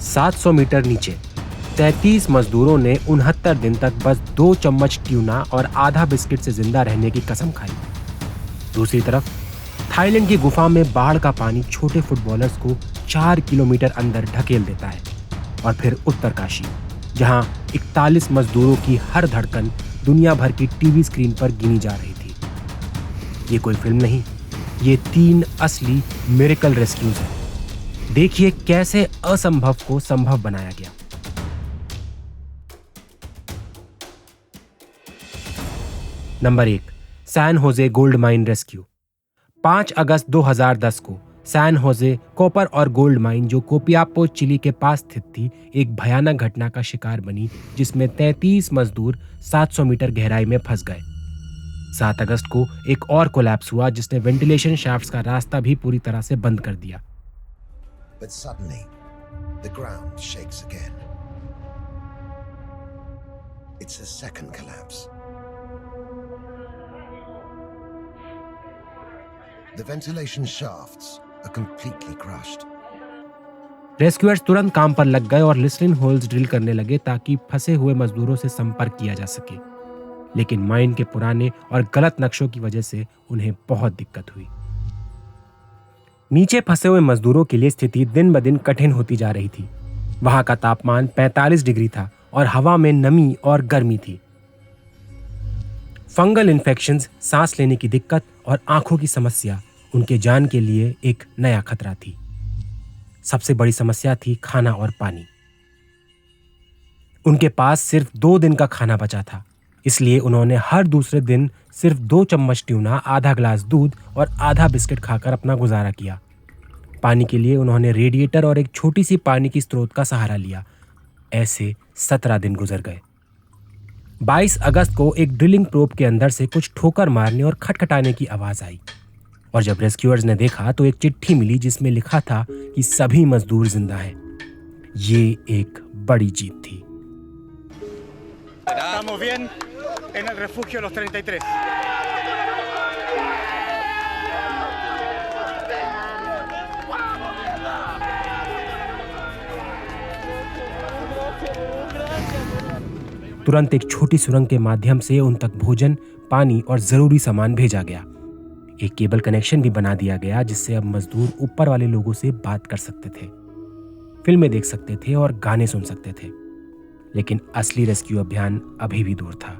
700 metre नीचे 33 मजदूरों ने 69 दिन तक बस 2 चम्मच ट्यूना और आधा बिस्किट से जिंदा रहने की कसम खाई। दूसरी तरफ थाईलैंड की गुफा में बाढ़ का पानी छोटे फुटबॉलर्स को 4 किलोमीटर अंदर ढकेल देता है। और फिर उत्तरकाशी, जहां 41 मजदूरों की हर धड़कन दुनिया भर की टीवी स्क्रीन पर गिनी जा रही थी। ये कोई फिल्म नहीं, ये 3 असली मिरेकल रेस्क्यूज हैं। देखिए कैसे असंभव को संभव बनाया गया। Number 1, San Jose gold mine rescue. 5 अगस्त 2010 को सैन होजे कॉपर और गोल्ड माइन, जो कोपियापो चिली के पास स्थित थी, एक भयानक घटना का शिकार बनी, जिसमें 33 मजदूर 700 मीटर गहराई में फंस गए। 7 अगस्त को एक और कोलैप्स हुआ, जिसने वेंटिलेशन शाफ्ट्स का रास्ता भी पूरी तरह से बंद कर दिया। But suddenly, the ground shakes again. It's a second collapse. The ventilation shafts are completely crushed. Rescuers तुरंत काम पर लग गए और लिस्टरिन होल्स ड्रिल करने लगे ताकि फंसे हुए मजदूरों से संपर्क किया जा सके। लेकिन माइन के पुराने और गलत नक्शों की वजह से उन्हें बहुत दिक्कत हुई। नीचे फंसे हुए मजदूरों के लिए स्थिति दिन ब दिन कठिन होती जा रही थी। वहां का तापमान 45 डिग्री था और हवा में नमी और गर्मी थी। फंगल इन्फेक्शंस, सांस लेने की दिक्कत और आंखों की समस्या उनके जान के लिए एक नया खतरा थी। सबसे बड़ी समस्या थी खाना और पानी। उनके पास सिर्फ 2 दिन का खाना बचा था, इसलिए उन्होंने हर दूसरे दिन सिर्फ 2 चम्मच ट्यूना, आधा ग्लास दूध और आधा बिस्किट खाकर अपना गुजारा किया। पानी के लिए उन्होंने रेडिएटर और एक छोटी सी पानी की स्रोत का सहारा लिया। ऐसे 17 दिन गुजर गए। 22 अगस्त को एक ड्रिलिंग प्रोब के अंदर से कुछ ठोकर मारने और खटखटाने की आवाज आई, और जब रेस्क्यूअर्स ने देखा तो एक चिट्ठी मिली जिसमें लिखा था कि सभी मजदूर जिंदा हैं। ये एक बड़ी जीत थी। Estamos bien en el refugio Los 33. तुरंत एक छोटी सुरंग के माध्यम से उन तक भोजन, पानी और जरूरी सामान भेजा गया। एक केबल कनेक्शन भी बना दिया गया, जिससे अब मजदूर ऊपर वाले लोगों से बात कर सकते थे, फिल्में देख सकते थे और गाने सुन सकते थे। लेकिन असली रेस्क्यू अभियान अभी भी दूर था।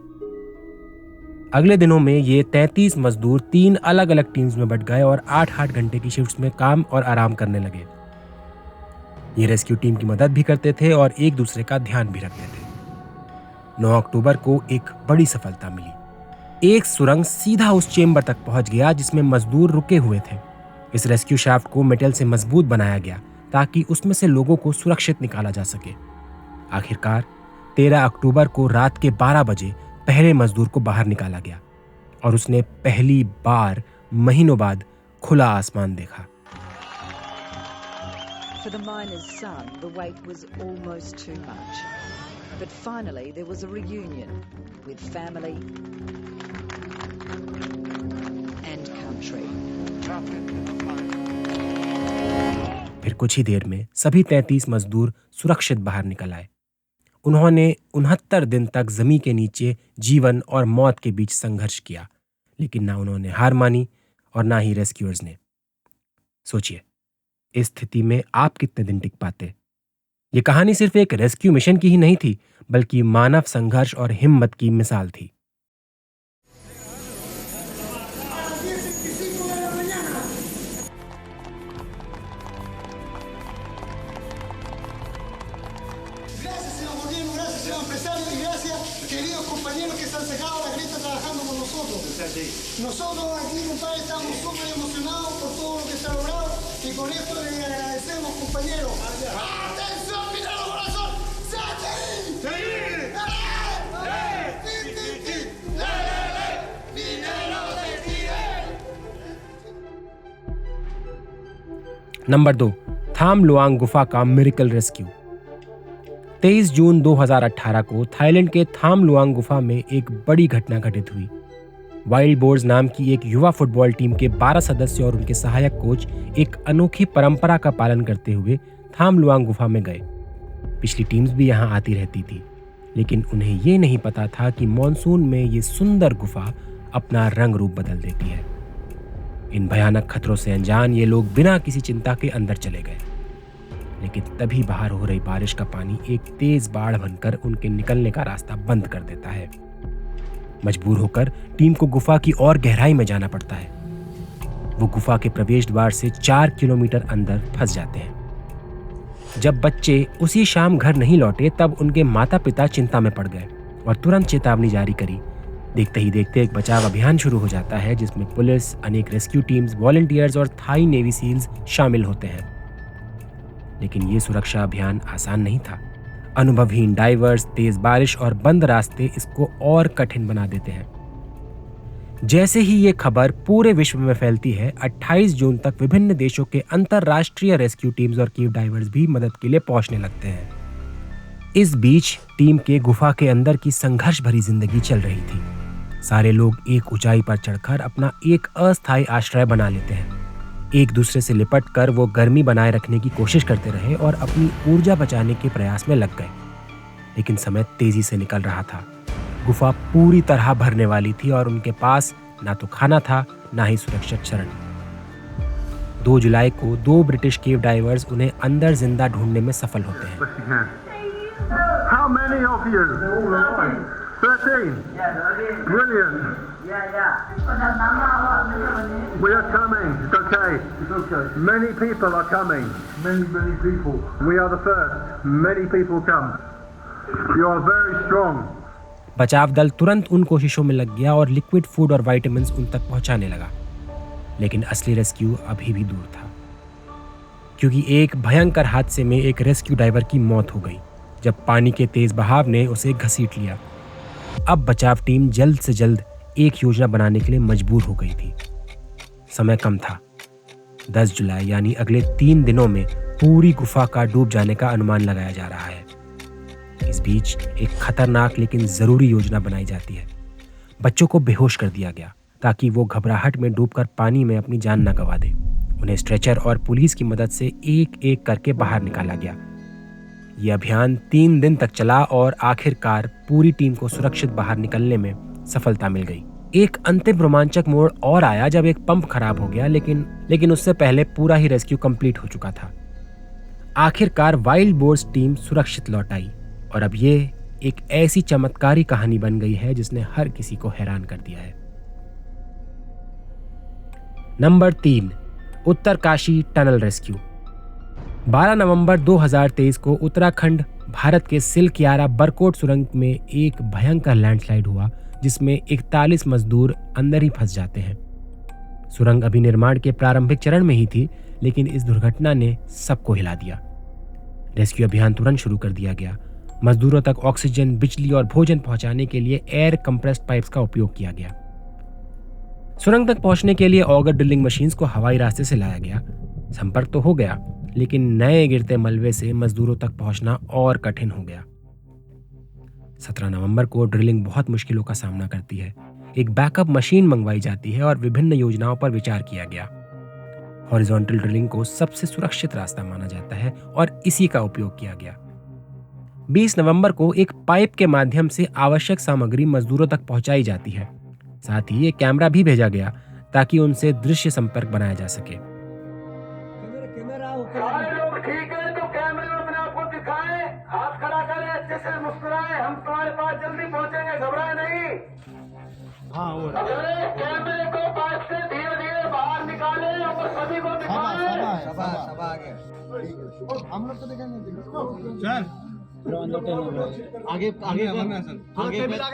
अगले दिनों में ये 33 मजदूर 3 अलग अलग टीम्स में बंट गए और 8-8 घंटे की शिफ्ट्स में काम और आराम करने लगे। ये रेस्क्यू टीम की मदद भी करते थे और एक दूसरे का ध्यान भी रखते थे। 9 अक्टूबर को एक बड़ी सफलता मिली। एक सुरंग सीधा उस चेंबर तक पहुंच गया जिसमें मजदूर रुके हुए थे। इस रेस्क्यू शाफ्ट को मेटल से मजबूत बनाया गया ताकि उसमें से लोगों को सुरक्षित निकाला जा सके। आखिरकार 13 अक्टूबर को रात के 12 बजे पहले मजदूर को बाहर निकाला गया और उसने पहली बार महीनों बाद खुला आसमान देखा। For the miner's son, the wait was almost too much. But finally there was a reunion with family and country. फिर कुछ ही देर में सभी 33 मजदूर सुरक्षित बाहर निकल आए। उन्होंने 69 दिन तक जमीन के नीचे जीवन और मौत के बीच संघर्ष किया, लेकिन ना उन्होंने हार मानी और ना ही रेस्क्यूअर्स ने। सोचिए, इस स्थिति में आप कितने दिन टिक पाते? ये कहानी सिर्फ एक रेस्क्यू मिशन की ही नहीं थी, बल्कि मानव संघर्ष और हिम्मत की मिसाल थी। Nosotros aquí, compadre, estamos súper emocionados por todo lo que se ha logrado y con esto les agradecemos, compañeros. ¡Atención, minero corazón! ¡Sate! ¡Sí! Number 2, थाम लुआंग गुफा का मिरेकल रेस्क्यू। 23 जून 2018 को थाईलैंड के थाम लुआंग गुफा में एक बड़ी घटना घटित हुई। वाइल्ड बोर्स नाम की एक युवा फुटबॉल टीम के 12 सदस्य और उनके सहायक कोच एक अनोखी परंपरा का पालन करते हुए थाम लुआंग गुफा में गए। पिछली टीम्स भी यहाँ आती रहती थी, लेकिन उन्हें ये नहीं पता था कि मॉनसून में ये सुंदर गुफा अपना रंग रूप बदल देती है। इन भयानक खतरों से अनजान ये लोग बिना किसी चिंता के अंदर चले गए, लेकिन तभी बाहर हो रही बारिश का पानी एक तेज बाढ़ बनकर उनके निकलने का रास्ता बंद कर देता है। मजबूर होकर टीम को गुफा की और गहराई में जाना पड़ता है। वो गुफा के प्रवेश द्वार से 4 किलोमीटर अंदर फंस जाते हैं। जब बच्चे उसी शाम घर नहीं लौटे तब उनके माता पिता चिंता में पड़ गए और तुरंत चेतावनी जारी करी। देखते ही देखते एक बचाव अभियान शुरू हो जाता है, जिसमें पुलिस, अनेक रेस्क्यू टीम्स, वॉलंटियर्स और थाई नेवी सील्स शामिल होते हैं। लेकिन ये सुरक्षा अभियान आसान नहीं था। अनुभवहीन डाइवर्स, तेज बारिश और बंद रास्ते इसको और कठिन बना देते हैं। जैसे ही ये खबर पूरे विश्व में फैलती है, 28 जून तक विभिन्न देशों के अंतरराष्ट्रीय रेस्क्यू टीम्स और केव डाइवर्स भी मदद के लिए पहुंचने लगते हैं। इस बीच टीम के गुफा के अंदर की संघर्ष भरी जिंदगी चल रही थी। सारे लोग एक ऊंचाई पर चढ़कर अपना एक अस्थायी आश्रय बना लेते हैं। एक दूसरे से लिपट कर वो गर्मी बनाए रखने की कोशिश करते रहे और अपनी ऊर्जा बचाने के प्रयास में लग गए। लेकिन समय तेजी से निकल रहा था। गुफा पूरी तरह भरने वाली थी और उनके पास ना तो खाना था, ना ही सुरक्षित शरण। 2 जुलाई को 2 ब्रिटिश केव डाइवर्स उन्हें अंदर जिंदा ढूंढने में सफल होते हैं। How many of you? 13. Brilliant. We are coming. It's okay. It's okay. Many people are coming. Many people. We are the first. Many people come. You are very strong. बचाव दल तुरंत उन कोशिशों में लग गया और लिक्विड फूड और विटामिन्स उन तक पहुंचाने लगा। लेकिन असली रेस्क्यू अभी भी दूर था, क्योंकि एक भयंकर हादसे में एक रेस्क्यू डाइवर की मौत हो गई जब पानी के तेज बहाव ने उसे घसीट लिया। अब बचाव टीम जल्द से जल्द एक योजना बनाने के लिए मजबूर हो गई थी। समय कम था। 10 जुलाई यानी अगले 3 दिनों में पूरी गुफा का डूब जाने का अनुमान लगाया जा रहा है। इस बीच एक खतरनाक लेकिन जरूरी योजना बनाई जाती है। बच्चों को बेहोश कर दिया गया ताकि वो घबराहट में डूबकर पानी में अपनी जान न गंवा दे। उन्हें स्ट्रेचर और पुलिस की मदद से एक एक करके बाहर निकाला गया। ये अभियान 3 दिन तक चला और आखिरकार पूरी टीम को सुरक्षित बाहर निकलने में सफलता मिल गई। एक अंतिम रोमांचक मोड़ और आया जब एक पंप खराब हो गया, लेकिन उससे पहले पूरा ही रेस्क्यू कंप्लीट हो चुका था। आखिरकार वाइल्ड बोर्स टीम सुरक्षित लौट आई और अब ये एक ऐसी चमत्कारी कहानी बन गई है जिसने हर किसी को हैरान कर दिया है। Number 3, Uttarkashi tunnel rescue. 12 नवंबर 2023 को उत्तराखंड भारत के सिलकियारा बरकोट सुरंग में एक भयंकर लैंडस्लाइड हुआ, जिसमें 41 मजदूर अंदर ही फंस जाते हैं। सुरंग अभी निर्माण के प्रारंभिक चरण में ही थी, लेकिन इस दुर्घटना ने सबको हिला दिया। रेस्क्यू अभियान तुरंत शुरू कर दिया गया। मजदूरों तक ऑक्सीजन, बिजली और भोजन पहुंचाने के लिए एयर कंप्रेस्ड पाइप्स का उपयोग किया गया। सुरंग तक पहुंचने के लिए ऑगर ड्रिलिंग मशीन्स को हवाई रास्ते से लाया गया। संपर्क तो हो गया, लेकिन नए गिरते मलबे से मजदूरों तक पहुंचना और कठिन हो गया। 17 नवंबर को ड्रिलिंग बहुत मुश्किलों का सामना करती है। एक बैकअप मशीन मंगवाई जाती है और विभिन्न योजनाओं पर विचार किया गया। हॉरिजॉन्टल ड्रिलिंग को सबसे सुरक्षित रास्ता माना जाता है और इसी का उपयोग किया गया। 20 नवंबर को एक पाइप के माध्यम से आवश्यक सामग्री मजदूरों तक पहुंचाई जाती है। साथ ही एक कैमरा भी भेजा गया ताकि उनसे दृश्य संपर्क बनाया जा सके। सारे लोग ठीक है तो कैमरे में अपने आप को दिखाएं, हाथ खड़ा करें, अच्छे से मुस्कुराएं, हम तुम्हारे पास जल्दी पहुंचेंगे, घबराएं नहीं। अगर कैमरे को पाइप से धीरे धीरे बाहर निकालें और सभी को दिखाएं। हम लोग तो देखेंगे आगे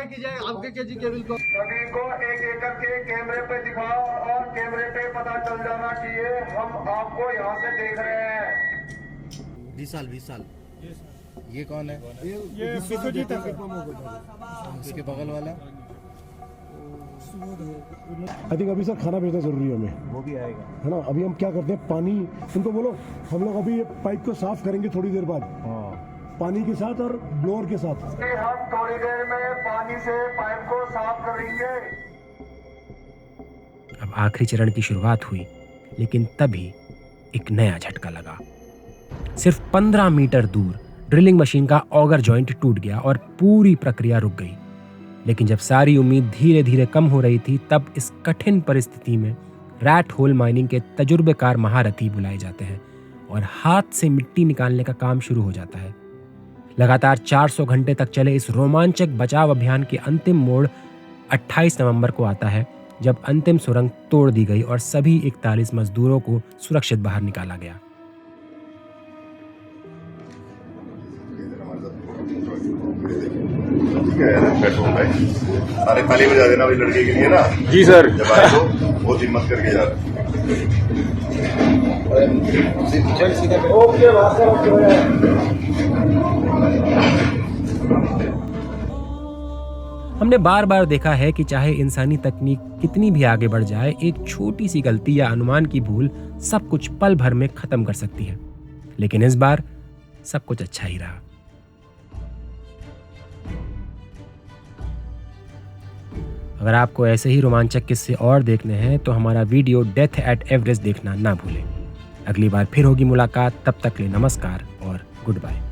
कीजिए, आगे कीजिए केबल को। सभी को एक एक करके कैमरे पे दिखाओ और कैमरे पे पता चल जाना चाहिए हम आपको यहाँ से देख रहे हैं। 20 साल। ये कौन है? ये विश्वजीत है। इसके बगल वाला आई थिंक अभी सर खाना भेजना जरूरी है हमें, वो भी आएगा, है ना। अभी हम क्या करते हैं, पानी उनको बोलो, हम लोग अभी ये पाइप को साफ करेंगे थोड़ी देर बाद, पानी के साथ और ब्लोअर के साथ। हम थोड़ी देर में पानी से पाइप को साफ करेंगे। अब आखिरी चरण की शुरुआत हुई, लेकिन तभी एक नया झटका लगा। सिर्फ 15 मीटर दूर ड्रिलिंग मशीन का ऑगर जॉइंट टूट गया और पूरी प्रक्रिया रुक गई। लेकिन जब सारी उम्मीद धीरे धीरे कम हो रही थी, तब इस कठिन परिस्थिति में रैट होल माइनिंग के तजुर्बेकार महारथी बुलाए जाते हैं और हाथ से मिट्टी निकालने का काम शुरू हो जाता है। लगातार 400 घंटे तक चले इस रोमांचक बचाव अभियान के अंतिम मोड़ 28 नवंबर को आता है, जब अंतिम सुरंग तोड़ दी गई और सभी 41 मजदूरों को सुरक्षित बाहर निकाला गया। सारे थाली बजा देना भाई लड़के के लिए ना। जी सर। जब आए तो बहुत हिम्मत करके जा रहे। हमने बार बार देखा है कि चाहे इंसानी तकनीक कितनी भी आगे बढ़ जाए, एक छोटी सी गलती या अनुमान की भूल सब कुछ पल भर में खत्म कर सकती है। लेकिन इस बार सब कुछ अच्छा ही रहा। अगर आपको ऐसे ही रोमांचक किस्से और देखने हैं तो हमारा वीडियो डेथ एट एवरेस्ट देखना ना भूलें। अगली बार फिर होगी मुलाकात, तब तक के लिए नमस्कार और गुड बाय।